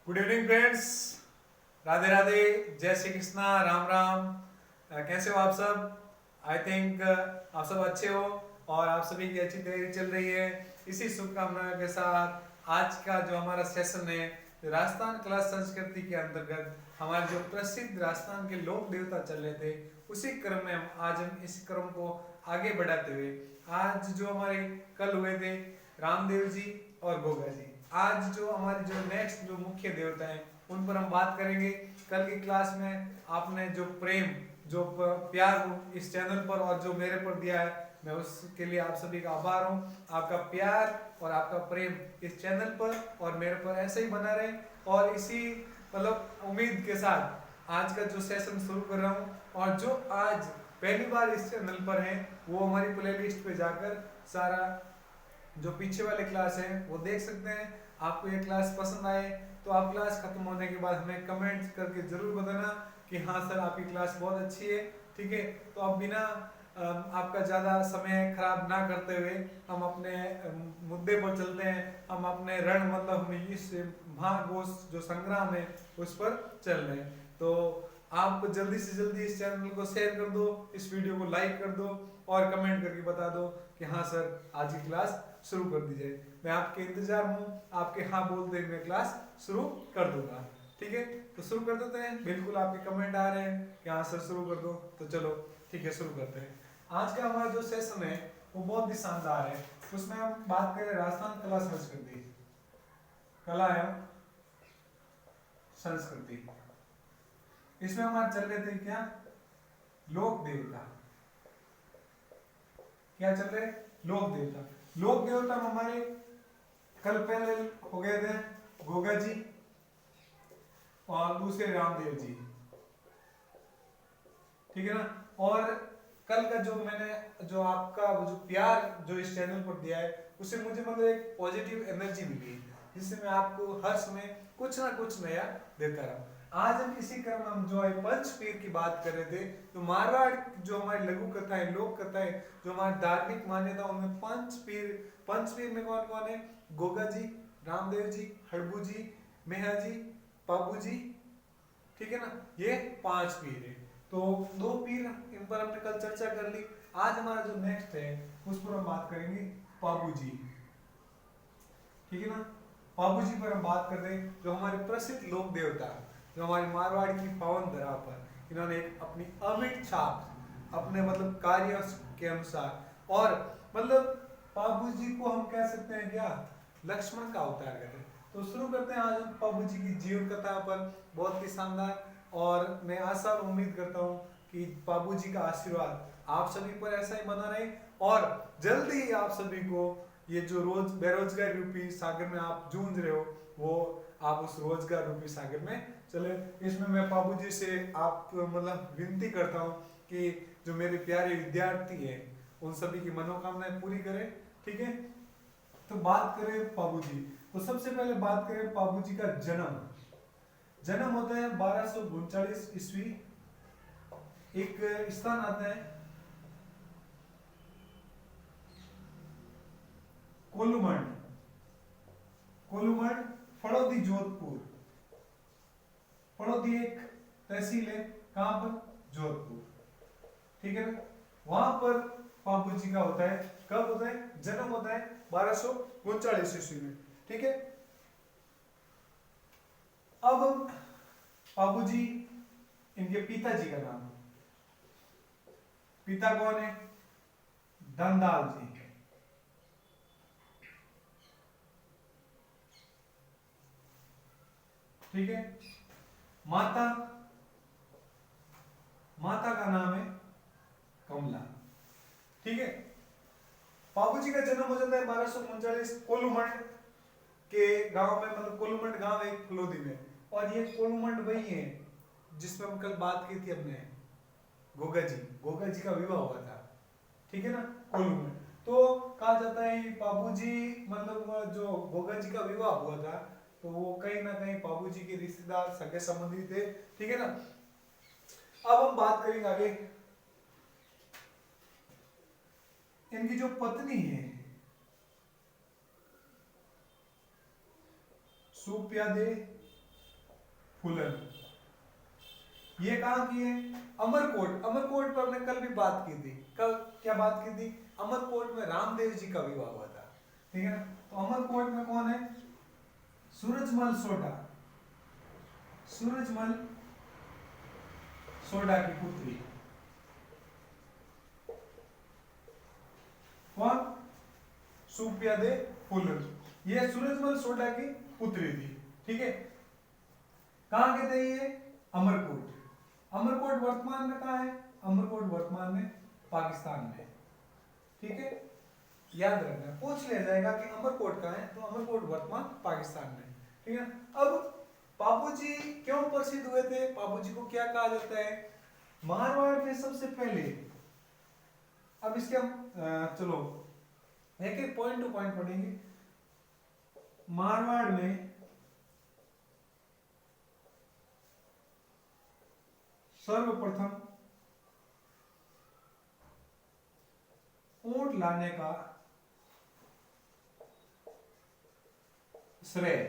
Good evening friends. Radhe Radhe, जय श्री कृष्णा, राम राम। कैसे हो आप सब? आई थिंक आप सब अच्छे हो और आप सभी की अच्छी तैयारी चल रही है। इसी शुभकामनाओं के साथ आज का जो हमारा सेशन है, राजस्थान कला संस्कृति के अंतर्गत हमारे जो प्रसिद्ध राजस्थान के लोक देवता चल रहे थे, उसी क्रम में हम इस क्रम को आगे बढ़ाते हुए आज जो हमारे कल हुए थे रामदेव जी और गोगा जी, आज जो हमारे जो नेक्स्ट जो मुख्य देवता हैं उन पर हम बात करेंगे। कल की क्लास में आपने जो प्रेम, जो प्यार इस चैनल पर और जो मेरे पर दिया है, मैं उसके लिए आप सभी का आभार हूँ। आपका प्यार और आपका प्रेम इस चैनल पर और मेरे पर ऐसे ही बना रहे और इसी उम्मीद के साथ आज का जो सेशन शुरू कर रहा हूँ। और जो आज पहली बार इस चैनल पर हैं वो हमारी प्लेलिस्ट पे जाकर सारा जो पीछे वाले क्लास हैं वो देख सकते हैं। आपको ये क्लास पसंद आए तो आप क्लास खत्म होने के बाद हमें कमेंट करके जरूर बताना कि हाँ सर आपकी क्लास बहुत अच्छी है। ठीक है, तो अब बिना आपका ज़्यादा समय खराब ना करते हुए हम अपने मुद्दे पर चलते हैं। हम अपने रण इस महाघोष जो संग्राम है उस पर चल रहे हैं। तो आप जल्दी से जल्दी इस चैनल को शेयर कर दो, इस वीडियो को लाइक कर दो और कमेंट करके बता दो कि हाँ सर आज की क्लास शुरू कर दी जाए। मैं आपके इंतजार हूँ, आपके हाँ बोलते ही मैं क्लास शुरू कर दूंगा। ठीक है, तो शुरू कर देते हैं। बिल्कुल आपके कमेंट आ रहे हैं कि हाँ सर शुरू कर दो, तो चलो ठीक है शुरू करते हैं। आज का हमारा जो सेशन है वो बहुत ही शानदार है। उसमें हम बात करें राजस्थान कला संस्कृति, कला एवं संस्कृति। इसमें हमारे चल रहे थे क्या, लोक देवता। क्या चल रहे, लोक देवता। लोक देवता में हमारे कल पहले हो गए थे गोगा जी और दूसरे रामदेव जी। ठीक है ना। और कल का जो मैंने जो आपका जो प्यार जो इस चैनल पर दिया है उससे मुझे एक पॉजिटिव एनर्जी मिली, जिससे मैं आपको हर समय कुछ ना कुछ नया देता रहा। आज हम इसी क्रम में हम जो है पंचपीर की बात कर रहे थे। तो मारवाड़ जो हमारी लघु कथाएं, लोक कथाएं, जो हमारी धार्मिक मान्यता, उनमें पंचपीर में कौन कौन है? गोगा जी, रामदेव जी, हड़बू जी, मेहा जी, पाबू जी। ठीक है ना, ये 5 पीर है। तो 2 पीर इन पर हमने कल चर्चा कर ली। आज हमारा जो नेक्स्ट है उस पर हम बात करेंगे पाबू जी। ठीक है ना, पाबू जी पर हम बात कर रहे हैं, जो हमारे प्रसिद्ध लोक देवता, जो हमारी मारवाड़ की पावन धरा पर इन्होंने एक अपनी अमिट छाप अपने कार्य के अनुसार। और पाबू जी को हम कह सकते हैं क्या, लक्ष्मण का अवतार कहते हैं। तो शुरू करते हैं आज हम पाबू जी की जीवन कथा पर, बहुत ही शानदार। और मैं आशा और उम्मीद करता हूँ कि पाबू जी का आशीर्वाद आप सभी पर ऐसा ही बना रहे और जल्दी ही आप सभी को ये जो रोज बेरोजगार रूपी सागर में आप जूझ रहे हो, वो आप उस रोजगार रूपी सागर में चले। इसमें मैं पाबू जी से आप विनती करता हूँ कि जो मेरे प्यारे विद्यार्थी हैं उन सभी की मनोकामनाएं पूरी करें। ठीक है, तो बात करें पाबू जी, तो सबसे पहले बात करें पाबू जी का जन्म। जन्म होता है 1239 ईस्वी। एक स्थान आता है कोलुमंड, कोलुमंड फड़ौदी जोधपुर। फड़ौदी एक तहसील है, कहां पर? जोधपुर। ठीक है ना, वहां पर पाबू जी का होता है, कब होता है? जन्म होता है 1239 ईस्वी में। ठीक है, अब पाबू जी, इनके पिताजी का नाम, पिता कौन है? धनदाल जी। ठीक है, माता, माता का नाम है कमला। ठीक है, पाबू जी का जन्म हो जाता है 1239 कोलुमंड के गांव में, कोलुमंड गांव है फलोदी में। और ये कोलुमंड वही है जिसमें हम कल बात की थी अपने गोगा जी का विवाह हुआ था। ठीक है ना, कोलुमंड। तो कहा जाता है पाबू जी जो गोगा जी का विवाह हुआ था तो वो कहीं ना कहीं पाबू जी के रिश्तेदार, सगे संबंधी थे। ठीक है ना, अब हम बात करेंगे आगे। इनकी जो पत्नी है सुप्यादे फूलन। ये कहाँ की है? अमरकोट। अमरकोट पर हमने कल भी बात की थी। कल क्या बात की थी? अमरकोट में रामदेव जी का विवाह हुआ था, ठीक है ना। तो अमरकोट में कौन है? सूरजमल सोढा। सूरजमल सोढा की पुत्री। कौन? सुप्रियादे फूलन। ये सूरजमल सोढा की पुत्री थी, ठीक है। कहाँ के थे ये? अमरकोट। अमरकोट वर्तमान में कहाँ है? अमरकोट वर्तमान में पाकिस्तान में, ठीक है। याद रखना, पूछ लिया जाएगा कि अमरकोट कहाँ है, तो अमरकोट वर्तमान पाकिस्तान में, ठीक है। अब बाबूजी क्यों प्रसिद्ध हुए थे? बाबूजी को क्या कहा जाता है? मारवाड़ में सबसे पहले, अब इसके हम चलो एक एक पॉइंट टू पॉइंट पढ़ेंगे। मारवाड़ में सर्वप्रथम ऊंट लाने का श्रेय,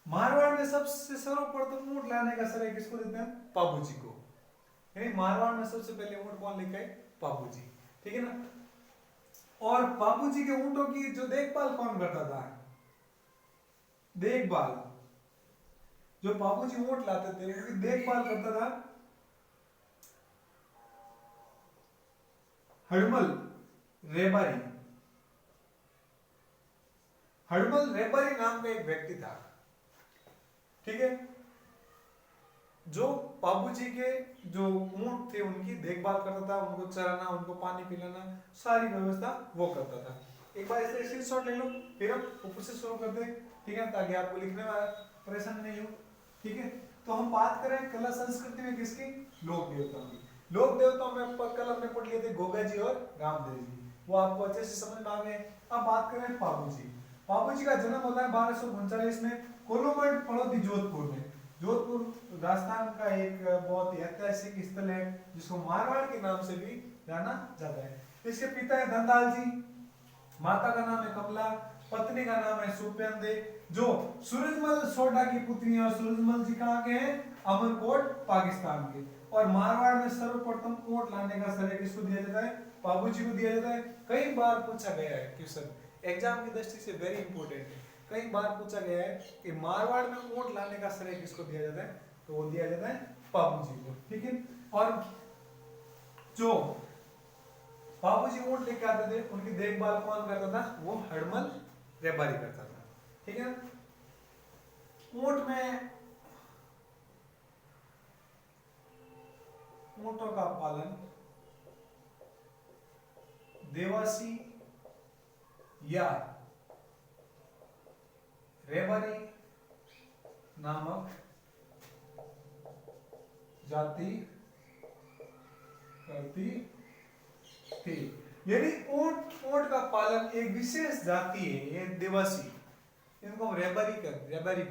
मारवाड़ में सबसे सर्वप्रथम ऊंट लाने का श्रेय किसको देते हैं? बाबूजी को। यानी मारवाड़ में सबसे पहले ऊंट कौन लेके आए? बाबूजी, ठीक है ना। और बाबूजी के ऊंटों की जो देखभाल कौन करता था? देखभाल, जो बाबूजी ऊंट लाते थे उनकी देखभाल करता था हड़मल रेबारी। हड़मल रेबारी नाम का एक व्यक्ति था, ठीक है, जो बाबूजी के जो ऊंट थे उनकी देखभाल करता था, उनको चराना, उनको पानी पिलाना, सारी व्यवस्था वो करता था। एक बार इसे स्क्रीनशॉट ले लो, फिर हम ऊपर से शुरू करते हैं, ठीक है, ताकि आपको लिखने में परेशानी नहीं हो, ठीक है। तो हम बात करें कला संस्कृति में किसकी? लोक देवताओं की। लोक देवताओं में कल हमने पढ़ लिए थे गोगा जी और रामदेव जी, वो आपको अच्छे से समझ में आ गए। अब बात करें बाबूजी। बाबूजी का जन्म होता है 1239 में कोलोमंड फड़ौदी जोधपुर में। जोधपुर राजस्थान का एक बहुत ही ऐतिहासिक स्थल है जिसको मारवाड़ के नाम से भी जाना जाता है। इसके पिता है धनलाल जी, माता का नाम है कमला, पत्नी का नाम है सुप्रियंदे, जो सूरजमल सोढा की पुत्री है। और सूरजमल जी कहाँ के हैं? अमरकोट पाकिस्तान के। और मारवाड़ में सर्वप्रथम ऊंट लाने का श्रेय किसको दिया जाता है? बाबूजी को दिया जाता है। कई बार पूछा गया है क्वेश्चन, एग्जाम की दृष्टि से वेरी इंपॉर्टेंट है। कई बार पूछा गया है कि मारवाड़ में ऊंट लाने का श्रेय किसको दिया जाता है? तो वो दिया जाता है बाबूजी को, ठीक है। और जो बाबूजी ऊंट लेके आते थे उनकी देखभाल कौन करता था? वो हड़मल रेबारी करता था, ठीक है। ऊंट में ऊंटों का पालन देवासी या रेबारी नामक जाति करती थी। यदि ऊंट का पालन एक विशेष जाति है, ये देवासी, इनको हम रेबारी भी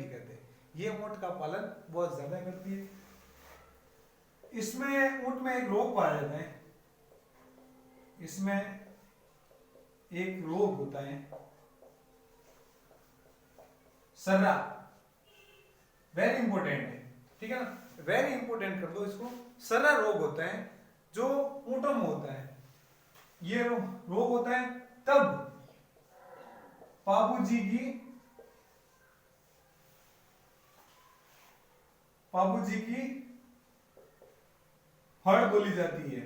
कहते हैं, ये ऊंट का पालन बहुत ज्यादा करती है। इसमें ऊंट में एक रोग पाया जाता है, इसमें एक रोग होता है सर्रा, वेरी इंपॉर्टेंट है, ठीक है ना, वेरी इंपॉर्टेंट कर दो इसको। सर्रा रोग होता है जो ऊंटों में होता है। ये रोग होता है तब बाबूजी की फड़ बोली जाती है,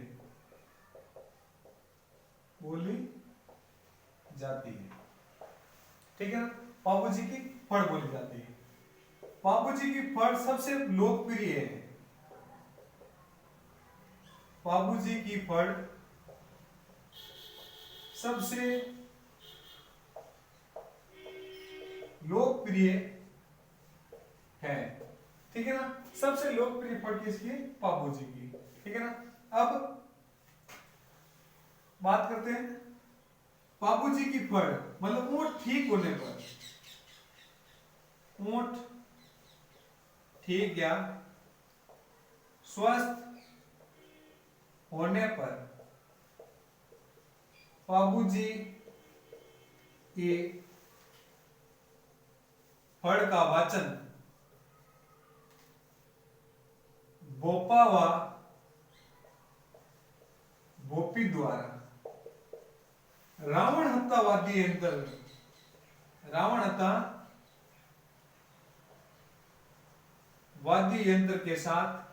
ठीक है ना। बाबूजी की फड़ बोली जाती है। बाबूजी की फड़ सबसे लोकप्रिय है। बाबूजी की फड़ सबसे लोकप्रिय है, ठीक है ना। सबसे लोकप्रिय फड़ किसकी? बाबूजी की, ठीक है ना। अब बात करते हैं बाबूजी की फड़, मतलब ऊंट ठीक होने पर, ऊंट ठीक या स्वस्थ होने पर बाबूजी की फड़ का वाचन बोपा व बोपी द्वारा रावण हत्ता वाद्य यंत्र, रावण हत्ता वाद्य यंत्र के साथ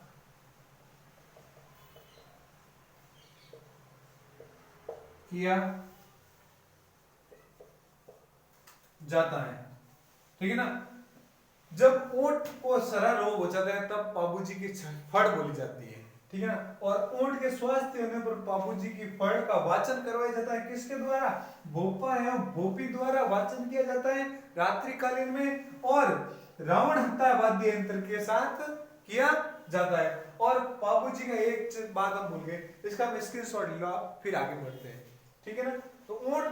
किया जाता है। ठीक है ना। जब ऊंट को सरा रोग हो जाता है तब बाबूजी की फड़ बोली जाती है। ठीक है ना। और ऊंट के स्वस्थ होने पर बाबूजी की फड़ का वाचन करवाया जाता है। किसके द्वारा? भोपा या भोपी द्वारा वाचन किया जाता है रात्रिकालीन में, और रावण हत्या वाद्य यंत्र के साथ किया जाता है। और बाबूजी का एक बात हम भूल गए, इसका हम स्क्रीनशॉट लो, आप फिर आगे बढ़ते हैं। ठीक है ना। तो ऊंट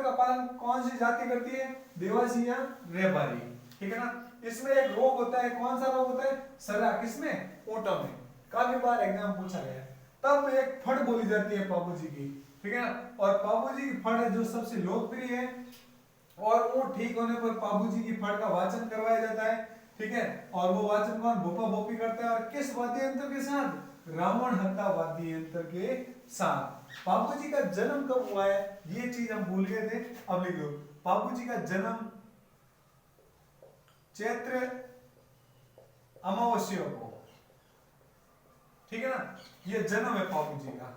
का पालन कौन सी जाति करती है? देवासी या व्यापारी। ठीक है ना। इसमें एक रोग होता है, कौन सा रोग होता है? सरा। किसमें? ऊंटों में। काफी बार एग्जाम पूछा गया है। तब एक फड़ बोली जाती है बाबूजी की। ठीक है ना। और बाबूजी की फड़ है जो सबसे लोकप्रिय है, और ऊंट ठीक होने पर बाबूजी की फड़ का वाचन करवाया जाता है। ठीक है। और वो वाचन कौन? भोपा भोपी करता है। और किस वाद्य यंत्र के साथ? रावण हत्या वाद्य यंत्र के साथ। बाबूजी का जन्म कब हुआ है? ये चीज हम भूल गए थे, अब लिख लो। बाबूजी का जन्म चैत्र अमावस्या को। ठीक है ना। ये जन्म है बाबूजी का।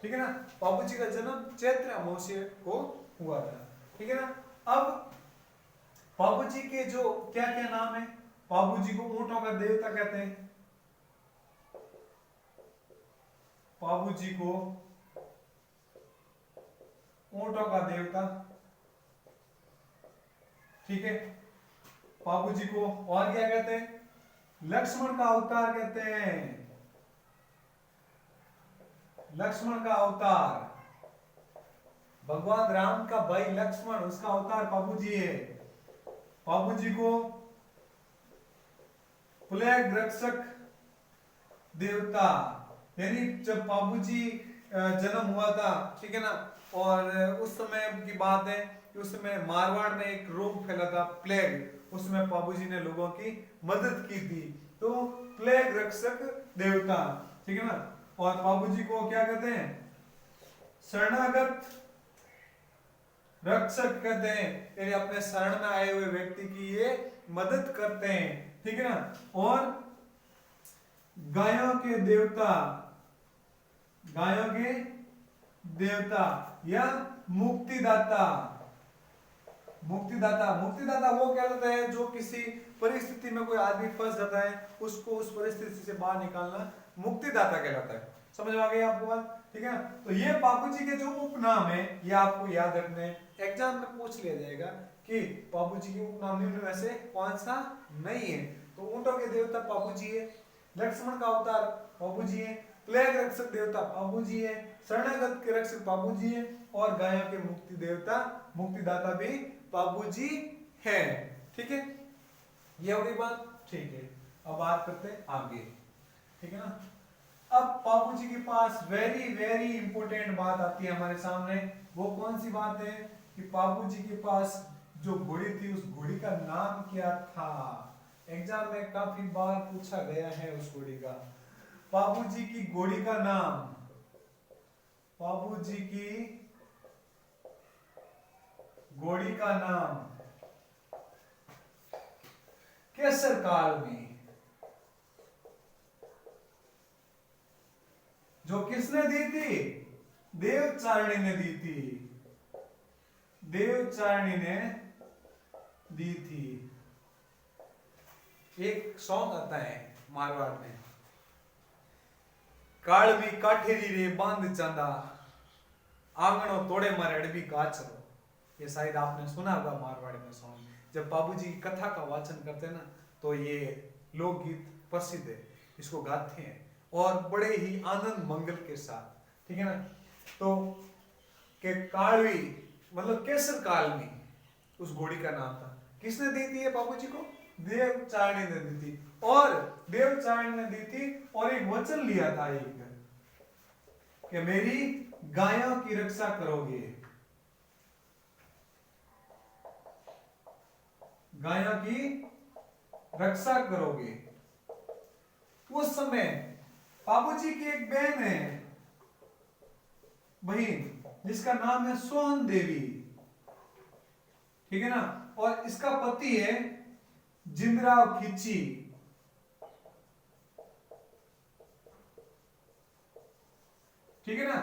ठीक है ना। बाबूजी का जन्म चैत्र अमावस्या को हुआ था। ठीक है ना। अब बाबूजी के जो क्या क्या नाम है? बाबूजी को ऊंटों का देवता कहते हैं। बाबूजी को ऊंटों का देवता। ठीक है। बाबूजी को और क्या कहते हैं? लक्ष्मण का अवतार कहते हैं। लक्ष्मण का अवतार, भगवान राम का भाई लक्ष्मण, उसका अवतार बाबूजी है। बाबूजी को प्लेग रक्षक देवता, यानी जब बाबूजी जन्म हुआ था, ठीक है ना, और उस समय की बात है कि उस समय मारवाड़ में एक रोग फैला था, प्लेग। उसमें बाबूजी ने लोगों की मदद की थी, तो प्लेग रक्षक देवता। ठीक है ना। और बाबूजी को क्या कहते हैं? शरणागत रक्षक कहते हैं, यानी अपने शरण में आए हुए व्यक्ति की ये मदद करते हैं। ठीक है ना। और गायों के देवता, गायों के देवता या मुक्तिदाता। मुक्तिदाता, मुक्तिदाता वो कहलाता है जो किसी परिस्थिति में कोई आदमी फंस जाता है, उसको उस परिस्थिति से बाहर निकालना मुक्तिदाता कहलाता है। समझ में आ गई आपको बात? ठीक है। तो ये बाबूजी के जो उपनाम है, ये आपको याद रखने हैं। एग्जाम में पूछ लिया जाएगा कि बाबूजी के उपनाम निम्न में से कौन सा नहीं है। तो ऊंटों के देवता बाबूजी है, लक्ष्मण का अवतार बाबूजी है, प्लेग रक्षक देवता बाबूजी है, शरणागत के रक्षक बाबूजी है, और गायों के मुक्ति देवता मुक्तिदाता भी बाबूजी है। ठीक है। ये हो गई बात। ठीक है। अब बात करते हैं आगे। ठीक है ना। अब बाबूजी के पास वेरी वेरी इंपॉर्टेंट बात आती है हमारे सामने। वो कौन सी बात है? कि बाबूजी के पास जो घोड़ी थी, उस घोड़ी का नाम क्या था? एग्जाम में काफी बार पूछा गया है उस घोड़ी का। बाबूजी की घोड़ी का नाम, बाबूजी की घोड़ी का नाम केसर काल में जो किसने दी थी? देवचारणी ने दी थी। देवचारणी ने दी थी। एक सॉन्ग आता है मारवाड़ में, कालवी काठेरी रे बांध चांदा, आंगणों तोड़े मारे अड़बी गाचरो। ये शायद आपने सुना होगा मारवाड़ी में सॉन्ग। जब बाबूजी की कथा का वाचन करते हैं ना, तो ये लोकगीत प्रसिद्ध है, इसको गाते हैं और बड़े ही आनंद मंगल के साथ। ठीक है ना। तो के कालवी मतलब केसर काल में उस घोड़ी का नाम था। किसने दी थी ये बाबूजी को? देवचारणी ने दी थी। और देवचारणी ने दी थी और एक वचन लिया था एक, कि मेरी गायों की रक्षा करोगे, गायों की रक्षा करोगे। उस समय बाबूजी की एक बहन है, बहन, जिसका नाम है सोहन देवी, ठीक है ना, और इसका पति है जिंदराव खिची, ठीक है ना।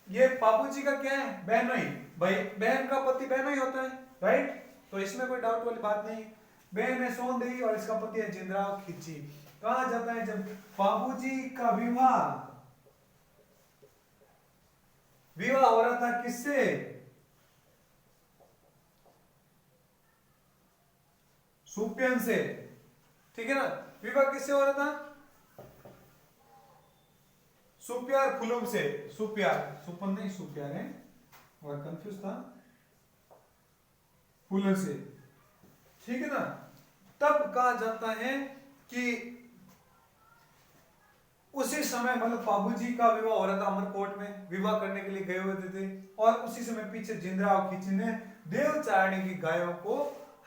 ये बाबूजी का क्या है, बहनोई, भाई बहन का पति बहनोई होता है, राइट। तो इसमें कोई डाउट वाली बात नहीं। बहन है सोहन देवी और इसका पति है जिंदराव खिची। कहा जाता है जब बाबूजी का विवाह हो रहा था किससे, सुपियन से, ठीक है ना। विवाह किससे हो रहा था, सुप्यार फुलुम से, सुप्यार, सुपन नहीं सुप्यार है, और कंफ्यूज था, फुलर से, ठीक है ना। तब कहा जाता है कि उसी समय मतलब बाबूजी का विवाह हो रहा था अमरकोट में, विवाह करने के लिए गए हुए थे, और उसी समय पीछे जिंदराव खिची ने देवचारणी की गायों को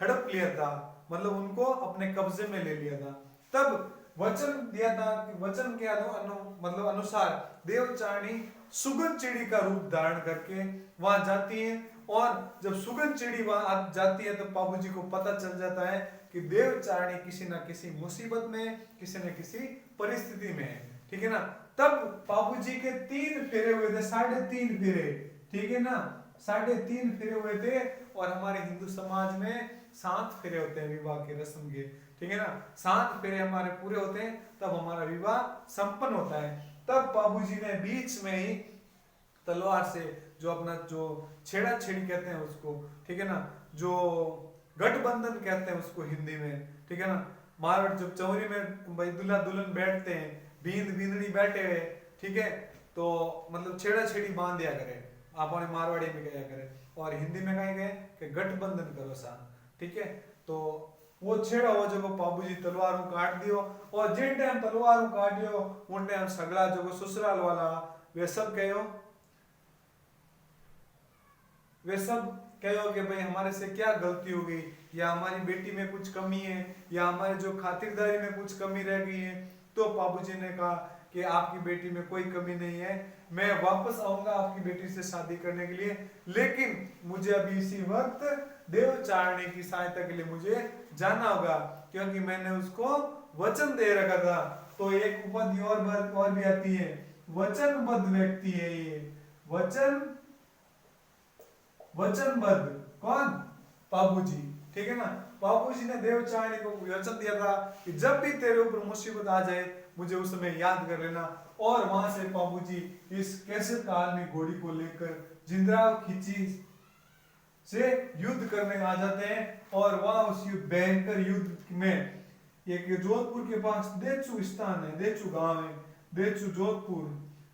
हड़प लिया था, मतलब उनको अपने कब्जे में ले लिया था। तब वचन दिया था, वचन के मतलब अनुसार देवचारणी सुगन चिड़ी का रूप धारण करके वहां जाती है, और जब सुगन चिड़ी वहां जाती है तो बाबूजी को पता चल जाता है कि देवचारणी किसी ना किसी मुसीबत में, किसी न किसी परिस्थिति में है, ठीक है ना। तब बाबूजी के 3 फेरे हुए थे, 3.5 फेरे, ठीक है ना, 3.5 फेरे हुए थे। और हमारे हिंदू समाज में 7 फेरे होते हैं विवाह के रस्म के, ठीक है ना। 7 फेरे हमारे पूरे होते हैं तब हमारा विवाह संपन्न होता है। तब बाबूजी ने बीच में ही तलवार से जो अपना जो छेड़ा छेड़ी कहते हैं उसको, ठीक है ना, जो गठबंधन कहते हैं उसको हिंदी में, ठीक है ना। मारवाड़ जब चौरी में भाई दूल्हा दुल्हन बैठते हैं, बींद बींदड़ी बैठे हुए, ठीक है, तो मतलब छेड़ा छेड़ी बांध दिया करे, आप मारवाड़ी में कहा करे, और हिंदी में कहे गए कि गठबंधन करो सा, ठीक है। तो वो छेड़ा हो जो बाबूजी तलवार काट दियो, और जिन टाइम तलवार काट दियो उन टाइम सगला जो ससुराल वाला वे सब कहो, वे सब कहो कि भाई हमारे से क्या गलती हो गई, या हमारी बेटी में कुछ कमी है, या हमारे जो खातिरदारी में कुछ कमी रह गई है। तो बाबूजी ने कहा कि आपकी बेटी में कोई कमी नहीं है, मैं वापस आऊंगा आपकी बेटी से शादी करने के लिए, लेकिन मुझे अभी इसी वक्त देवचारणी की सहायता के लिए मुझे जाना होगा, क्योंकि मैंने उसको वचन दे रखा था। तो एक उपाधि और भी आती है, वचनबद्ध व्यक्ति है ये, वचनबद्ध, कौन, बाबूजी, ठीक है ना। बाबूजी ने देवचारणी को वचन दिया था कि जब भी तेरे ऊपर मुसीबत आ जाए मुझे उस समय याद कर लेना। और वहां से बाबूजी इस कैसे काल में घोड़ी को लेकर जिंदराव खिची से युद्ध करने आ जाते हैं, और वहां उस भयंकर युद्ध में एक जोधपुर के पास देचू स्थान है, देचू गांव है, देचू जोधपुर,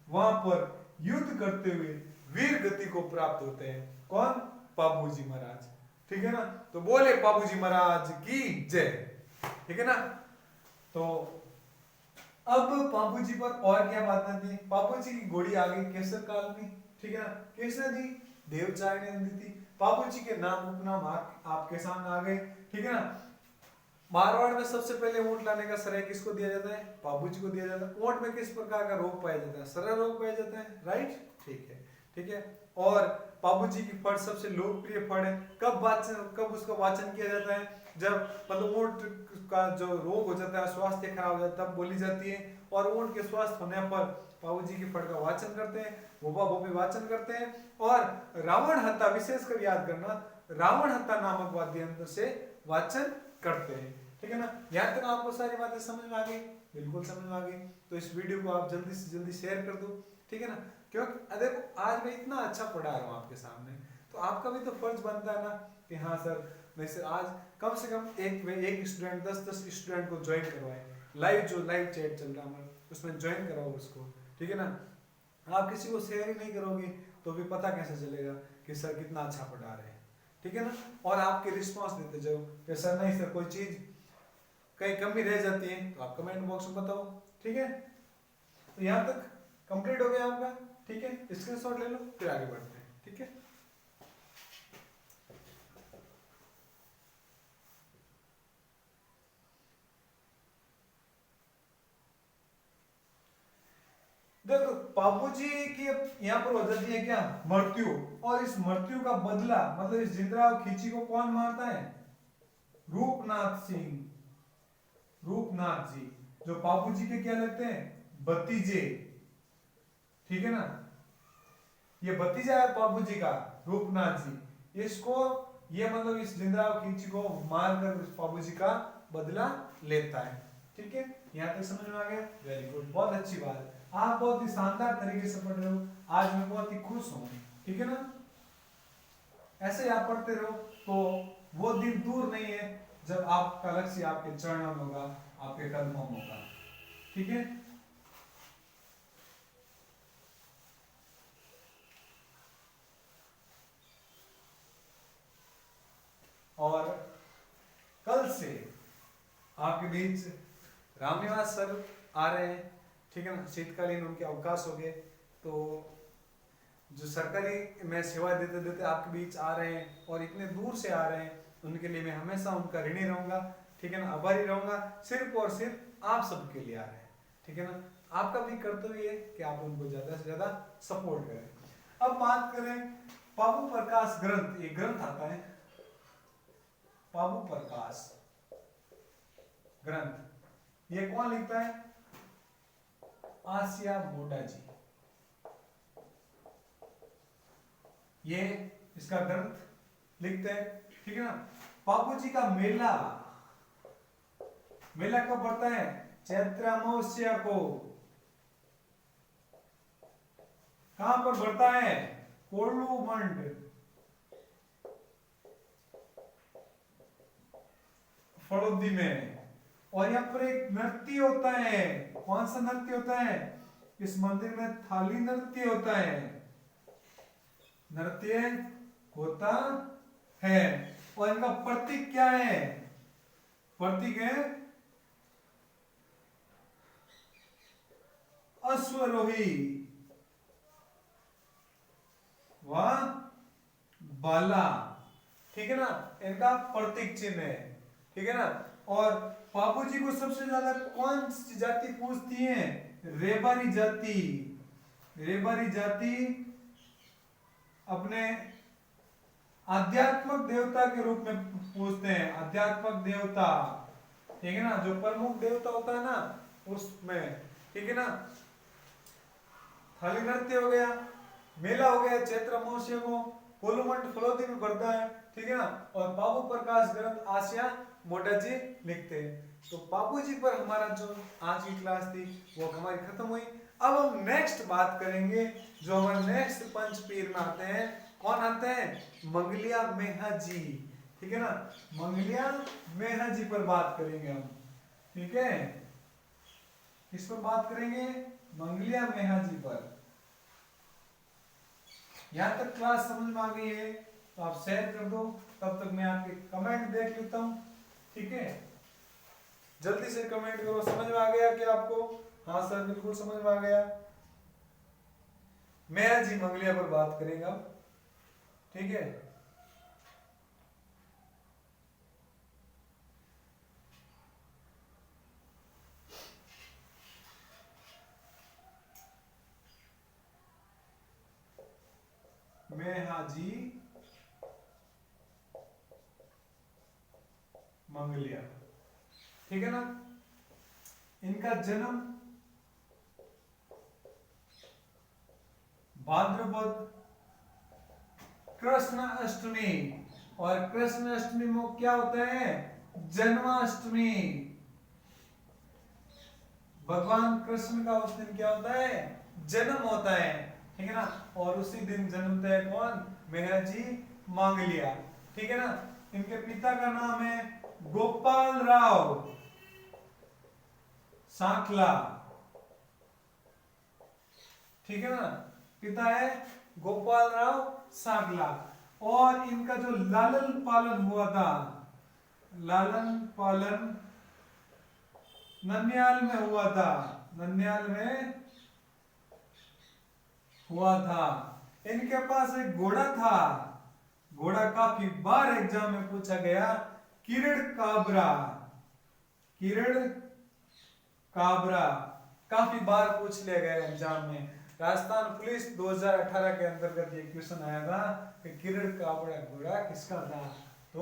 वहां पर युद्ध करते हुए वीर गति को प्राप्त होते हैं, कौन, बाबूजी महाराज, ठीक है ना। तो बोले बाबूजी महाराज की जय, ठीक है ना। तो अब बाबूजी पर और क्या बात थी, बाबूजी की घोड़ी आ गई केसर काल में, ठीक है ना, किसने दी, देवचारणी ने दी थी। बाबूजी के नाम उपनाम आपके सामने आ गए, ठीक है ना। मारवाड़ में सबसे पहले ऊंट लाने का श्रेय किसको दिया जाता है, बाबूजी को दिया जाता है। ऊंट में किस प्रकार का रोग पाया जाता है, सरल रोग पाया जाता है, राइट, ठीक है, ठीक है। और बाबूजी की फड़ सबसे लोकप्रिय फड़ है। कब उसका वाचन किया जाता है, जब मतलब ऊंट का जो रोग हो जाता है, स्वास्थ्य खराब हो जाता है, तब बोली जाती है। और ऊंट के स्वस्थ होने पर बाबूजी की फड़ का वाचन करते हैं, वो वाचन करते हैं। और रावण हत्ता, विशेषकर याद करना, रावण हत्ता नामक वाद्य यंत्र से वाचन करते हैं, ठीक है ना। यहाँ तक आपको सारी बातें समझ में आ गई, बिल्कुल समझ में आ गई। तो इस वीडियो को आप जल्दी से जल्दी शेयर कर दो, ठीक है ना। क्योंकि देखो आज मैं इतना अच्छा पढ़ा रहा हूँ आपके सामने, तो आपका भी तो फर्ज बनता है ना कि हाँ सर, वैसे आज कम से कम एक स्टूडेंट 10 स्टूडेंट को ज्वाइन करवाए, लाइव चैट चल रहा है उसमें ज्वाइन कराओ उसको, ठीक है ना। आप किसी को शेयर ही नहीं करोगे तो भी पता कैसे चलेगा कि सर कितना अच्छा पढ़ा रहे हैं, ठीक है ना। और आपके रिस्पॉन्स देते जाओ कि सर नहीं सर कोई चीज कहीं कमी रह जाती है तो आप कमेंट बॉक्स में बताओ, ठीक है। तो यहाँ तक कंप्लीट हो गया आपका, ठीक है, स्क्रीनशॉट ले लो फिर आगे बढ़ते हैं, ठीक है। बाबूजी की यहाँ पर हो जाती है क्या, मृत्यु, और इस मृत्यु का बदला मतलब इस जिंदराव खींची को कौन मारता है, रूपनाथ सिंह, रूपनाथ जी, जो बाबूजी के क्या लगते हैं, भतीजे, ठीक है ना, ये भतीजा है बाबूजी का रूपनाथ जी, इसको ये मतलब इस जिंदराव खींची को मारकर बाबूजी का बदला लेता है। ठीक है, यहाँ तक समझ में आ गया, वेरी गुड, बहुत अच्छी बात है, आप बहुत ही शानदार तरीके से पढ़ रहे हो, आज मैं बहुत ही खुश हूँ, ठीक है ना, ऐसे ही आप पढ़ते रहो तो वो दिन दूर नहीं है जब आपका लक्ष्य आपके चरणों में होगा, आपके कदमों में होगा, ठीक है। और कल से आपके बीच रामनिवास सर आ रहे हैं, ठीक है ना, शीतकालीन उनके अवकाश हो गए, तो जो सरकारी में सेवा देते देते आपके बीच आ रहे हैं और इतने दूर से आ रहे हैं, उनके लिए मैं हमेशा उनका ऋणी रहूंगा, ठीक है ना, आभारी रहूंगा, सिर्फ और सिर्फ आप सबके लिए आ रहे हैं, ठीक है ना, आपका भी कर्तव्य है कि आप उनको ज्यादा से ज्यादा सपोर्ट करें। अब बात करें बाबू प्रकाश ग्रंथ, एक ग्रंथ आता है बाबू प्रकाश ग्रंथ, ये कौन लिखता है, आसिया मोटा जी, ये इसका ग्रंथ लिखते हैं, ठीक है ना। बाबू जी का मेला, मेला कब पड़ता है, चैत्र अमावस्या को, कहां पर बढ़ता है, कोल्लू मंड, फड़ोदी में, और यहाँ पर एक नृत्य होता है, कौन सा नृत्य होता है, इस मंदिर में थाली नृत्य होता है, नृत्य होता है, और इनका प्रतीक क्या है, प्रतीक है अश्वरोही व बाला, ठीक है ना, इनका प्रतीक चिन्ह है, ठीक है ना। और बाबूजी को सबसे ज्यादा कौन सी जाति पूजती है, रेबारी जाति, रेबारी जाति अपने आध्यात्मिक देवता के रूप में पूजते हैं, आध्यात्मिक देवता, ठीक है ना, जो प्रमुख देवता होता है ना उसमें, ठीक है ना। थाली नृत्य हो गया, मेला हो गया चैत्र अमावस्या को, कोलूमंड फलोदी में बढ़ता है, ठीक है ना, और बाबू प्रकाश ग्रंथ आसिया मोटा जी लिखते हैं। तो बाबू जी पर हमारा जो आज की क्लास थी वो हमारी खत्म हुई। अब हम नेक्स्ट बात करेंगे, जो हमारे नेक्स्ट पंच पीर में आते हैं, कौन आते हैं, मंगलिया मेहा जी, ठीक है ना, मंगलिया मेहा जी पर बात करेंगे हम, ठीक है, किस पर बात करेंगे, मंगलिया मेहा जी पर। यहां तक क्लास समझ में आ गई है तो आप शेयर कर दो, तब तक मैं आपके कमेंट देख लेता हूं, ठीक है, जल्दी से कमेंट करो, समझ में आ गया कि आपको, हाँ सर बिल्कुल समझ में आ गया। मेहा जी मंगलिया पर बात करेंगे अब, ठीक है, मेहा जी मंगलिया, ठीक है ना। इनका जन्म भाद्रपद कृष्ण अष्टमी, और कृष्ण अष्टमी में क्या होता है, जन्माष्टमी, भगवान कृष्ण का उस दिन क्या होता है, जन्म होता है, ठीक है ना, और उसी दिन जन्मते हैं कौन, मेहरा जी मांगलिया, ठीक है ना। इनके पिता का नाम है गोपाल राव सांखला, ठीक है ना, पिता है गोपाल राव सांखला, और इनका जो लालन पालन हुआ था, लालन पालन नन्याल में हुआ था, नन्याल में हुआ था। इनके पास एक घोड़ा था, घोड़ा काफी बार एग्जाम में पूछा गया, किरण काबरा, किरण काबरा काफी बार पूछ लिया गया एग्जाम में। राजस्थान पुलिस 2018 के अंतर्गत ये क्वेश्चन आया था कि किरण काबरा घोड़ा किसका था, तो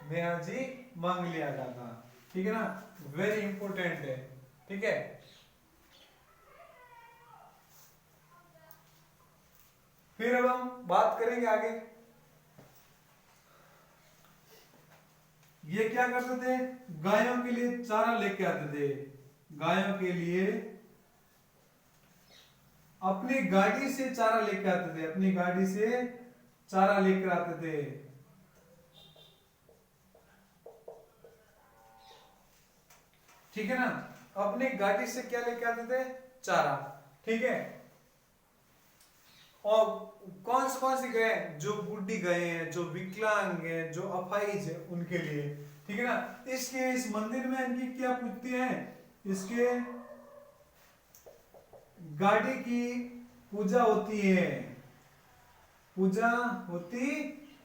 मेहाजी मंगलिया का था। ठीक है ना, वेरी इंपॉर्टेंट है। ठीक है, फिर अब हम बात करेंगे आगे। ये क्या करते थे, गायों के लिए चारा लेके आते थे, गायों के लिए अपनी गाड़ी से चारा लेके आते थे, अपनी गाड़ी से चारा लेकर आते थे। ठीक है ना, अपनी गाड़ी से क्या लेके आते थे, चारा। ठीक है, और कौन सी गाय, जो बूढ़ी गाय हैं, जो विकलांग हैं, जो अपाहिज है, उनके लिए। ठीक है ना, इसके इस मंदिर में इनकी क्या पूजते हैं, इसके गाड़ी की पूजा होती है, पूजा होती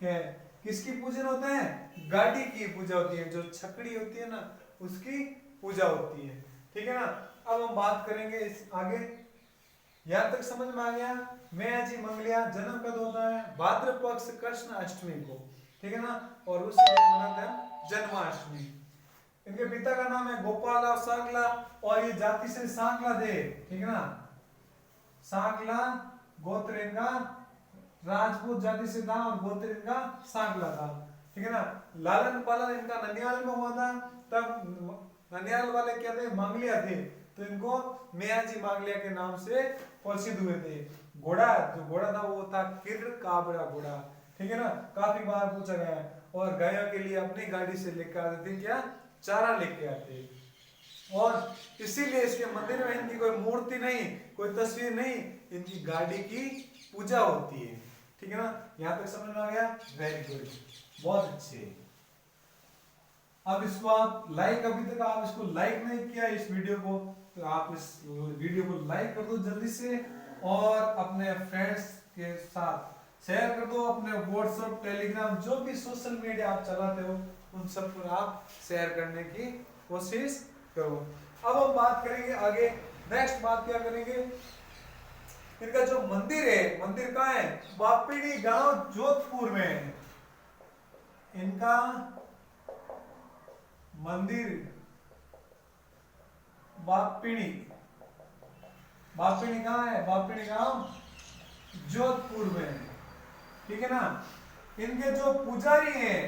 है। किसकी पूजन होता है, गाड़ी की पूजा होती है, जो छकड़ी होती है ना, उसकी पूजा होती है। ठीक है ना, अब हम बात करेंगे इस आगे। यहां तक समझ में आ गया। मेहाजी मंगलिया जन्म कब होता है, भाद्र पक्ष कृष्ण अष्टमी को। ठीक है ना, और उस दिन मनाते हैं जन्माष्टमी। इनके पिता का नाम है गोपाल और सांगला, और ये जाति से सांगला थे। ठीक है ना, सांगला गोत्र इनका राजपूत जाति से था, और गोत्र इनका सांगला था। ठीक है ना, लालन पालन इनका ननियाल में हुआ था। तब ननियाल वाले क्या थे, मंगलिया थे, तो इनको मेहाजी मंगलिया के नाम से प्रसिद्ध हुए थे। घोड़ा, जो घोड़ा था वो था किर काबरा घोड़ा। ठीक है ना, काफी बार पूछा गया है। और गायों के लिए अपनी गाड़ी से लेकर आते थे, क्या, चारा लेके आते। और इसीलिए इसके मंदिर में इनकी कोई मूर्ति नहीं, कोई तस्वीर नहीं, इनकी गाड़ी की पूजा होती है। ठीक है ना, यहां तक समझ में आ गया, वेरी गुड, बहुत अच्छे। अब इसको आप लाइक, अभी तक आप इसको लाइक नहीं किया इस वीडियो को, तो आप इस वीडियो को लाइक कर दो जल्दी से, और अपने फ्रेंड्स के साथ शेयर कर दो। अपने व्हाट्सएप, टेलीग्राम, जो भी सोशल मीडिया आप चलाते हो, उन सब पर आप शेयर करने की कोशिश करो। अब हम बात करेंगे आगे, नेक्स्ट बात क्या करेंगे, इनका जो मंदिर है, मंदिर कहाँ है, बापीड़ी गांव जोधपुर में है। इनका मंदिर बापीड़ी, बापीड़ी कहाँ है, बापीड़ी गांव जोधपुर में है। ठीक है ना, इनके जो पुजारी हैं,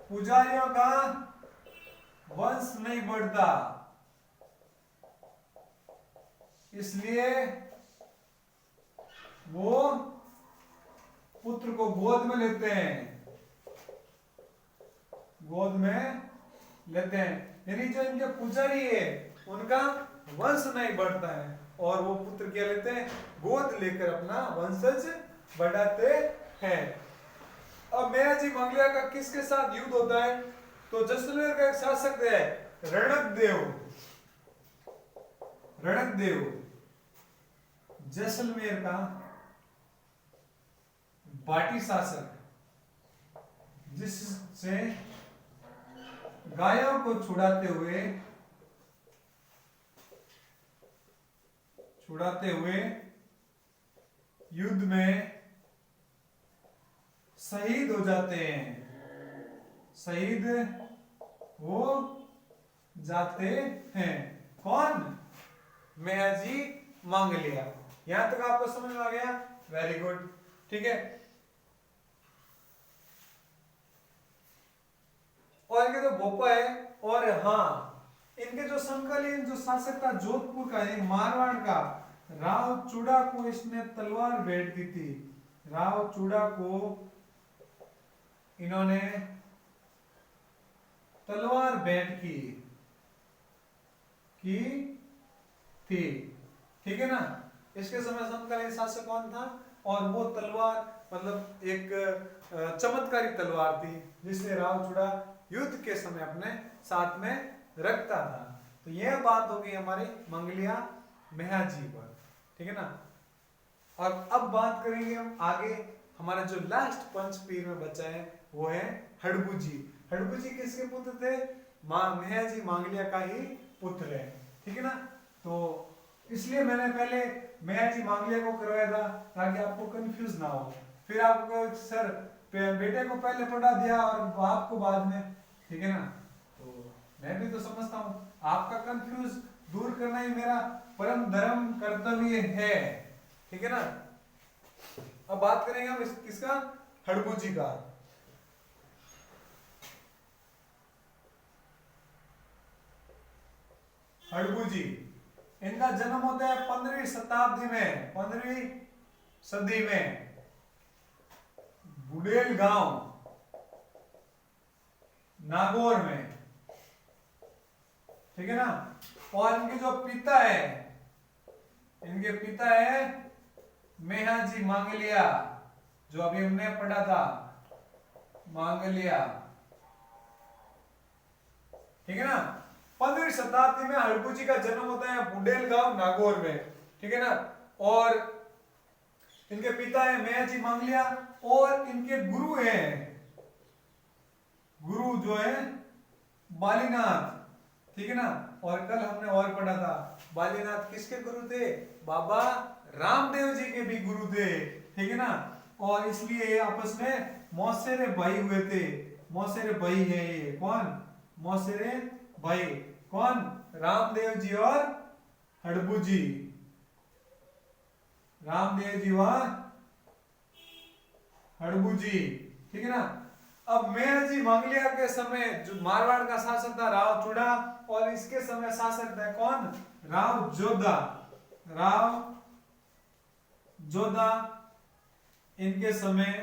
पुजारियों का वंश नहीं बढ़ता, इसलिए वो पुत्र को गोद में लेते हैं, गोद में लेते हैं। यानी जो इनके पुजारी है, उनका वंश नहीं बढ़ता है, और वो पुत्र क्या लेते हैं, गोद लेकर अपना वंशज बढ़ाते हैं। अब मेहाजी मंगलिया का किसके साथ युद्ध होता है, तो जैसलमेर का एक शासक है रणकदेव, रणकदेव जैसलमेर का बाटी शासक, जिससे गायों को छुड़ाते हुए युद्ध में शहीद हो जाते हैं, शहीद हो जाते हैं। कौन, मेहाजी मंगलिया। यहां तक आपको समझ में आ गया, वेरी गुड। ठीक है, और इनके जो भोपा है, और हाँ, इनके जो समकालीन जो शासक था जोधपुर का, मारवाड़ का, राव चूड़ा को इसने तलवार भेंट की थी, राव चूड़ा को इन्होंने तलवार भेंट की थी। ठीक है ना, इसके समय समकालीन शासक कौन था, और वो तलवार मतलब एक चमत्कारी तलवार थी, जिसे राव चूड़ा युद्ध के समय अपने साथ में रखता था। तो यह बात होगी हमारी मंगलिया मेहाजी पर। ठीक है ना, और अब बात करेंगे हम आगे, हमारा जो लास्ट पंच पीर में बचा है वो है हड़बूजी। हड़बूजी किसके पुत्र थे, मेहाजी मंगलिया का ही पुत्र है। ठीक है ना, तो इसलिए मैंने पहले मैया जी मांगलिया को करवाया था ताकि आपको कंफ्यूज ना हो। फिर आपको सर बेटे को पहले पढ़ा दिया और बाप को बाद में, ठीक है ना। तो मैं भी तो समझता हूँ आपका कंफ्यूज दूर करना ही मेरा परम धर्म कर्तव्य है, ठीक है ना। अब बात करेंगे हम किसका, हड़बू जी का। हड़बू जी, इनका जन्म होता है 15वीं शताब्दी में, 15वीं सदी में, बुडेल गांव नागौर में, ठीक है ना। और इनके जो पिता है, इनके पिता है मेहाजी मांगलिया, जो अभी हमने पढ़ा था मांगलिया, ठीक है ना। 15वीं शताब्दी में हड़बू जी का जन्म होता है बुडेल गांव नागौर में, ठीक है ना। और इनके पिता है मेहाजी मांगलिया और इनके गुरु हैं, गुरु जो है बालीनाथ, ठीक है ना। और कल हमने और पढ़ा था बालीनाथ किसके गुरु थे, बाबा रामदेव जी के भी गुरु थे, ठीक है ना। और इसलिए ये आपस में मौसेरे भाई हुए थे, मौसेरे भाई है ये, कौन मौसेरे भाई, कौन रामदेव जी और हड़बू जी, रामदेव जी और हड़बू जी, ठीक है ना। अब मेहरजी मांगलिया के समय जो मारवाड़ का शासक था राव चूड़ा, और इसके समय शासक था कौन, राव जोधा, राव जोधा इनके समय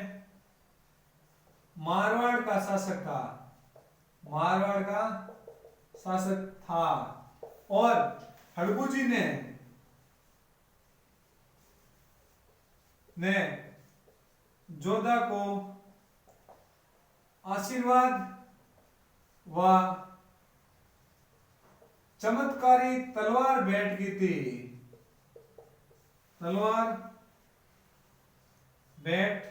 मारवाड़ का शासक था, मारवाड़ का शासक था। और हड़बू जी ने जोधा को आशीर्वाद व चमत्कारी तलवार भेंट की थी, तलवार भेंट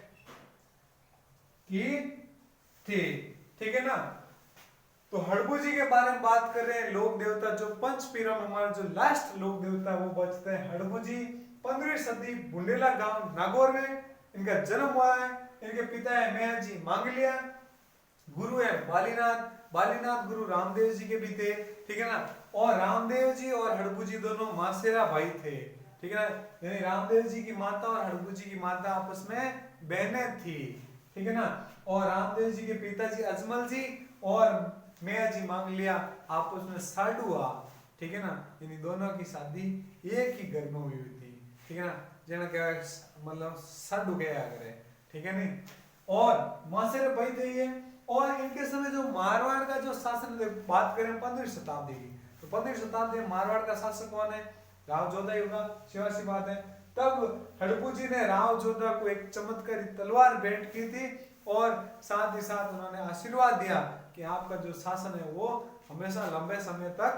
की थी, ठीक है ना। तो हड़बू जी के बारे में बात कर रहे हैं, लोक देवता जो पंच पीरों में हमारा जो लास्ट लोक देवता वो बचते हैं हड़बू जी। 15वीं सदी बुंडेला गांव नागौर में इनका जन्म हुआ है। इनके पिता है मेहरजी मांगलिया, गुरु है बालीनाथ, बालीनाथ गुरु रामदेव जी के भी थे, ठीक है ना। और रामदेव जी और हड़बू जी दोनों मासेरा भाई थे, ठीक है ना। यानी रामदेव जी की माता और हड़बू जी की माता आपस में बहनें थी, ठीक है ना। और रामदेव जी के पिताजी अजमल जी और मेया जी मांगलिया आपस में साडू हुआ, ठीक है ना। इन दोनों की शादी एक ही घर में हुई थी, ठीक है ना। जना क्या मतलब साडू क्या करे, ठीक है नहीं। और मासेरे भाई थे ये। और इनके समय जो मारवाड़ का जो शासन, बात करें 15वीं शताब्दी की, तो 15वीं शताब्दी में मारवाड़ का शासक कौन है, राव जोधा ही होगा, सिवा सी बात है। तब हड़बू जी ने राव जोधा को एक चमत्कारी तलवार भेंट की थी और साथ ही साथ उन्होंने आशीर्वाद दिया कि आपका जो शासन है वो हमेशा लंबे समय तक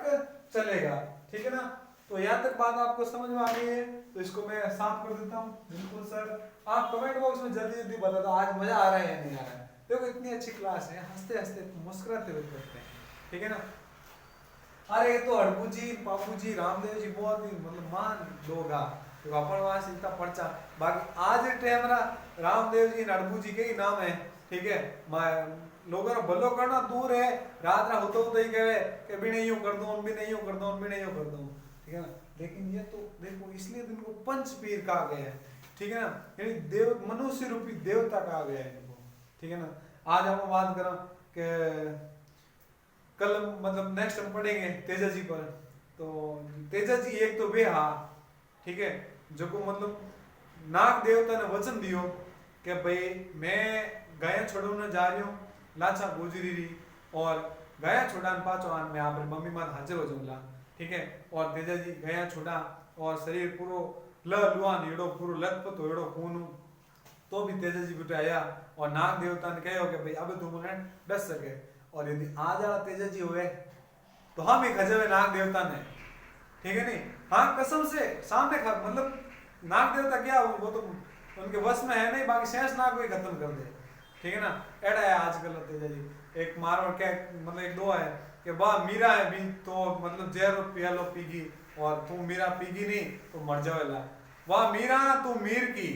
चलेगा, ठीक है ना। तो यहाँ तक बात आपको समझ में आ गई है, तो इसको मैं साफ कर देता हूँ। बिल्कुल सर, आप कमेंट बॉक्स में जल्दी जल्दी बता दो आज मजा आ रहा है या नहीं आ रहा है। देखो इतनी अच्छी क्लास है, हंसते हंसते मुस्कुराते हुए करते हैं, ठीक है ना। अरे ये तो हड़बू जी, बाबू जी, रामदेव जी बहुत ही मतलब मान लोग तो अपन वहां से इतना पर्चा। बाकी आज टेमरा रामदेव जी हड़बू जी के ही नाम है, ठीक है। लोगों ने भलो करना दूर है, रात रात होते होते ही कहे कि भी नहीं यूं कर दूं, भी नहीं यूं कर दूं, भी नहीं यूं कर दूं, ठीक है ना। लेकिन ये तो देखो इसलिए तो इनको पंचपीर कहा गया है, ठीक है ना। यानी देव मनुष्य रूपी देवता कहा गया है इनको, ठीक है ना। आज हम बात करें कि कल मतलब नेक्स्ट हम पढ़ेंगे तेजा जी पर। तो तेजा जी एक तो वे हा, ठीक है, जो को मतलब नाग देवता ने वचन दियो कि भाई मैं गाया छोड़ने जा रही हूँ लाचा गुजरी रही, और गया छोड़ान पाचो आन में आप मम्मी मात हाजिर हो जाऊंगा, ठीक है। और तेजा जी गया छोड़ा और शरीर पूरो लुआन एड़ो पूरो लथपथ एड़ो खून, तो भी तेजा जी बेटा आया और नाग देवता ने कहो कि भाई अब तुम उन्हें डस सके, और यदि आज आला तेजा जी हुए तो हम ही खजे नाग देवता ने, ठीक है नहीं। हाँ कसम से सामने मतलब नाग देवता क्या वो तो उनके वश में है नहीं, बाकी शेष नाग को ही खत्म कर दे, ठीक है ना। एड़ा है आजकल तेजा जी एक मारवाड़ क्या मतलब एक दो है कि वाह मीरा है भी तो मतलब जहर पिया लो पीगी, और तू मीरा पीगी नहीं तो मर जावेला। वाह मीरा तू मीर की,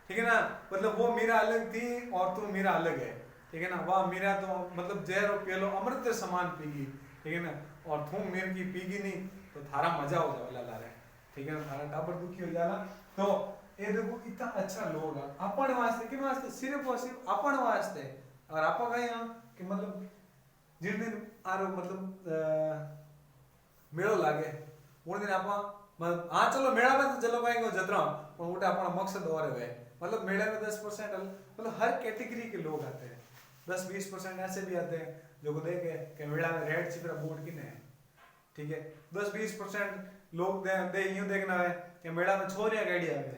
ठीक है ना, मतलब वो मीरा अलग थी और तू मीरा अलग है, ठीक है ना। वाह मीरा तो मतलब जहर और पियो अमृत समान पीगी, ठीक है ना, और तू मीर की पीगी नहीं तो थारा मजा हो जावेला लारे, ठीक है ना, थारा टाबर दुखी हो जाला। तो ये देखो इतना अच्छा लोग है अपन वास्ते, किन वास्ते, सिर्फ और सिर्फ अपन वास्ते। और आप कहीं कि मतलब जिस दिन आरो मतलब मेड़ो लागे उन दिन आप मतलब हाँ चलो मेला में तो चलो भाई को जतरा पर उठे अपना मकसद और है। मतलब मेले में 10% मतलब हर कैटेगरी के लोग आते हैं, 10-20% ऐसे भी आते हैं जो को देखे कि मेला में रेड चिपरा बोर्ड किने है, ठीक है। 10-20% लोग दे यूं देखना है कि मेला में छोरियां गाड़ी आवे,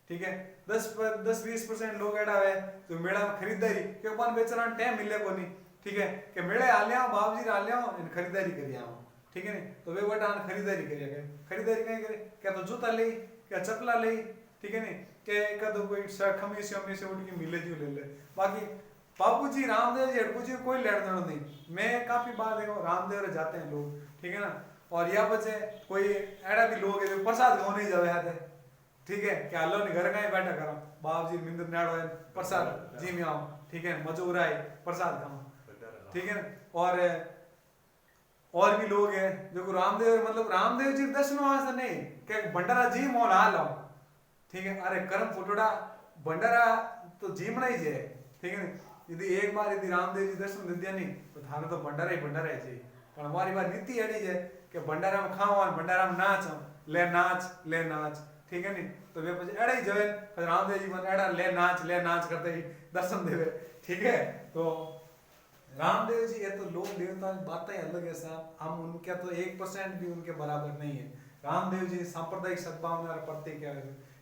ठीक है। 10-20% लोग एडा है तो मेला में खरीदारी के अपन बेचारा टाइम मिले को नहीं, ठीक है, कि मेले आ लिया बाबूजी आ लिया इन खरीदारी करिया हम, ठीक है नहीं, तो वे बेटा खरीदारी करिया गए, खरीदारी कहीं करे क्या तो जूता ले क्या चपला ले, ठीक है नहीं, क्या तो कोई खमीस शमीस उठ के मिले जो ले ले। बाकी बाबूजी रामदेव जी हड़कू जी कोई लेना देना नहीं, मैं काफी बार देखो रामदेव जाते हैं लोग, ठीक है ना। और या बचे कोई ऐसा भी लोग है जो प्रसाद खाने नहीं जावे आते, ठीक है, क्या लो नहीं घर का ही बैठा करो बाप जी मिंदर नाड़ो है प्रसाद जी में आओ, ठीक है, मजो उड़ाए प्रसाद खाओ, ठीक है। और भी लोग हैं जो रामदेव मतलब रामदेव जी दर्शन वास्ते नहीं क्या भंडारा जी मोहन हाल आओ, ठीक है। अरे कर्म फुटोड़ा भंडारा तो जीमना ही है, ठीक है। यदि एक बार यदि रामदेव जी दर्शन दे दिया नहीं तो थाने तो भंडारा ही चाहिए, पर हमारी बात नीति एडी है कि भंडारा में खाओ और भंडारा में नाच ले नाच, ठीक है नहीं, तो वे પછી એડા ही जवे रामदेव जी मन एड़ा ले नाच करते ही दर्शन देवे, ठीक है। तो रामदेव जी ये तो लोक देवता की बातें अलग है साहब, हम उनके तो 1% भी उनके बराबर नहीं है। रामदेव जी सांप्रदायिक सद्भावना का प्रतीक है,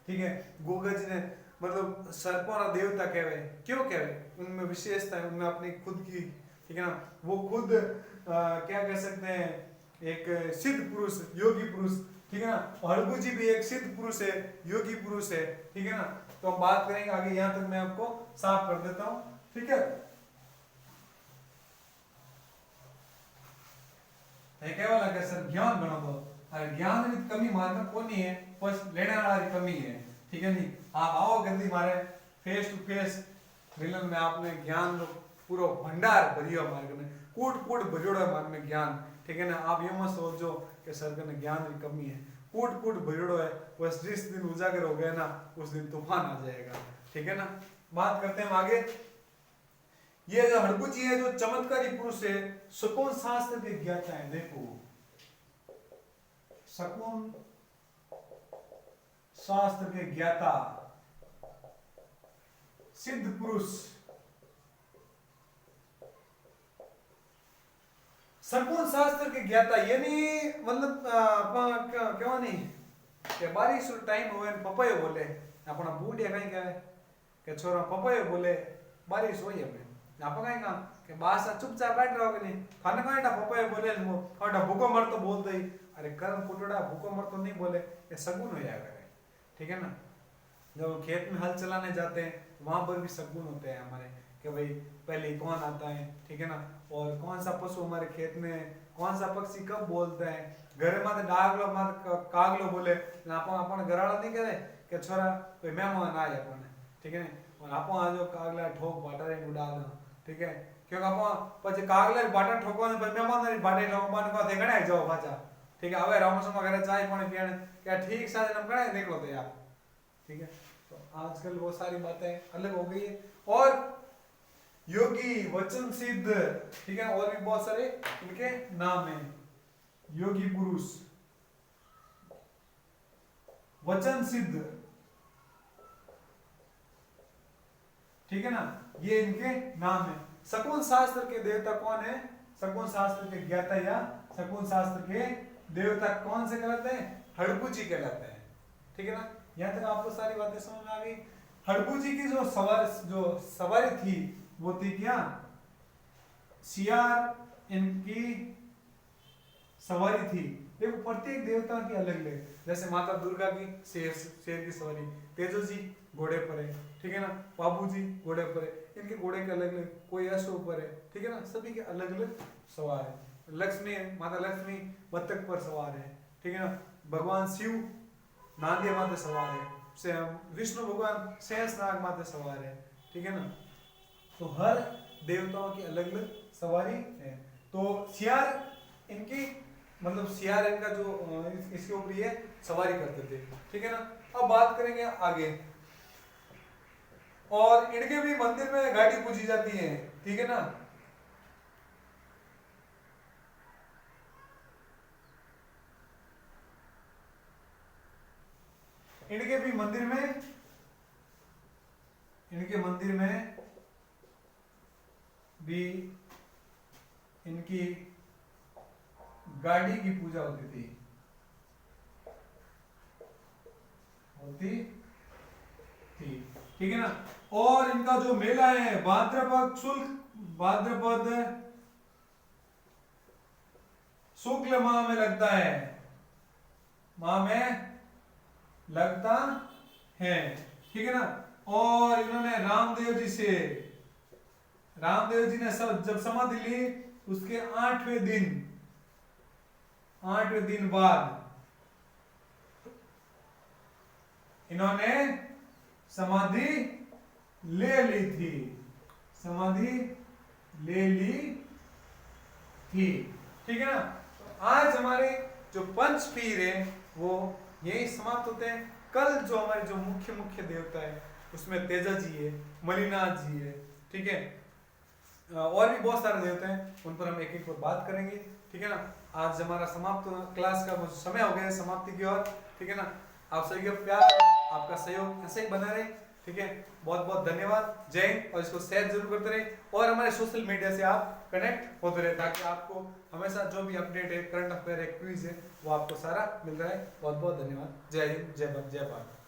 ठीक है। गोगा जी ने मतलब सर्पों का देवता कहवे, क्यों कहवे, उनमें विशेषता है, उनमें अपनी खुद की, ठीक है ना, वो खुद क्या कह सकते हैं एक सिद्ध पुरुष योगी पुरुष, ठीक है ना। हड़कू जी भी एक सिद्ध पुरुष है योगी पुरुष है, ठीक है ना। तो हम बात करेंगे आगे, यहाँ तक मैं आपको साफ कर देता हूँ, ठीक है। क्या लगे सर ज्ञान बनो दो, अरे ज्ञान की कमी मारना को नहीं है, बस लेने वाला कमी है, ठीक है नहीं। आप आओ गंदी मारे फेस टू फेस मिलन में आपने ज्ञान पूरा भंडार भरियो हमारे में कूट भरियोड़ो हमारे में ज्ञान, ठीक है ना। आप ये मत सोचो कि सर के ज्ञान की कमी है, कूट भरियोड़ो है, बस जिस दिन उजागर हो गया ना उस दिन तूफान आ जाएगा, ठीक है ना। बात करते हैं आगे, ये जो हड़कू जी है जो चमत्कारी पुरुष है, शकुन शास्त्र के ज्ञाता है, देखो शकुन शास्त्र के ज्ञाता सिद्ध पुरुष, शकुन शास्त्र के ज्ञाता यानी मतलब क्यों नहीं के बारिश टाइम हुए पपयो बोले अपना बूढ़िया कहीं कहे के छोरा पपयो बोले बारिश हुई है आप कहीं कहा कि बासा चुपचाप बैठ रहोगे नहीं खाने का पपयो बोले वो और भूखो मर तो बोलते ही, अरे कर्म फुटोड़ा भूखो मर तो नहीं बोले, ये शगुन हो जाएगा, ठीक है ना। जब खेत में हल चलाने जाते हैं वहां पर भी शगुन होते हैं हमारे कि भाई पहले कौन आता है, ठीक है ना, और कौन सा पशु हमारे खेत में, कौन सा पक्षी कब बोलता है, घर में डागलो मत कागलो बोले अपन घराड़ा नहीं करे कि छोरा कोई मेहमान आए अपन, ठीक है, और आप जो कागला ठोक बाटा उड़ा दो, ठीक है, क्योंकि आप પછી કાગલે બાટા ઠોકવાને પછી મહેમાનની બાટે ઠોકવાને કહે ગણાય જાવ પાછા, ठीक है। હવે રામસમા ઘરે ચાય પાણી પીને क्या ठीक सारे नम गणाय देख लो तो यार, ठीक है। तो आजकल वो सारी बातें अलग हो गई है, और योगी वचन सिद्ध, ठीक है, और भी बहुत सारे इनके नाम है, योगी पुरुष वचन सिद्ध, ठीक है ना, ये इनके नाम है। शकुन शास्त्र के देवता कौन है, शकुन शास्त्र के ज्ञाता या शकुन शास्त्र के देवता कौन से कहलाते हैं, हड़कू जी कहलाते हैं, ठीक है ना। यहाँ तक आपको सारी बातें समझ में आ गई। हड़कू जी की जो सवारी थी वो थी क्या, सियार इनकी सवारी थी। देखो प्रत्येक देवता की अलग अलग, जैसे माता दुर्गा की शेर की सवारी, तेजो जी घोड़े पर है, ठीक है ना, बाबू जी घोड़े पर है, इनके घोड़े के अलग अलग, कोई अश्व पर है, ठीक है ना, सभी के अलग अलग सवार है। लक्ष्मी माता लक्ष्मी बत्तख पर सवार है, ठीक है ना। भगवान शिव नांदिया माते सवार है, विष्णु भगवान शेष नाग माते सवार है, ठीक है ना। तो हर देवताओं की अलग अलग सवारी है। तो सियार इनकी मतलब सियार इनका जो इसके ऊपर ये सवारी करते थे, ठीक है ना। अब बात करेंगे आगे। और इनके भी मंदिर में घाटी पूजी जाती है, ठीक है ना। इनके भी मंदिर में, इनके मंदिर में भी इनकी गाड़ी की पूजा होती थी, होती थी, ठीक है ना। और इनका जो मेला है भाद्रपद शुक्ल माह में लगता है, माह में लगता है, ठीक है ना। और इन्होंने रामदेव जी ने सब जब समाधि ली उसके 8वें दिन बाद इन्होंने समाधि ले ली थी, समाधि ले ली थी, ठीक है ना। तो आज हमारे जो पंच पीर है वो यही समाप्त होते हैं। कल जो हमारे जो मुख्य देवता है उसमें तेजा जी है, मलिनाथ जी है, ठीक है। और भी बहुत सारे देवता हैं, उन पर हम एक एक पर बात करेंगे, ठीक है ना। आज हमारा समाप्त क्लास का समय हो गया है समाप्ति की ओर, ठीक है ना। आप सभी का प्यार, आपका सहयोग ऐसे ही बना रहे, ठीक है। बहुत बहुत धन्यवाद, जय हिंद। और इसको शेयर जरूर करते रहे और हमारे सोशल मीडिया से आप कनेक्ट होते रहे ताकि आपको हमेशा जो भी अपडेट है, करंट अफेयर है, क्विज है, वो आपको सारा मिल रहा है। बहुत बहुत धन्यवाद, जय हिंद, जय भारत, जय भारत।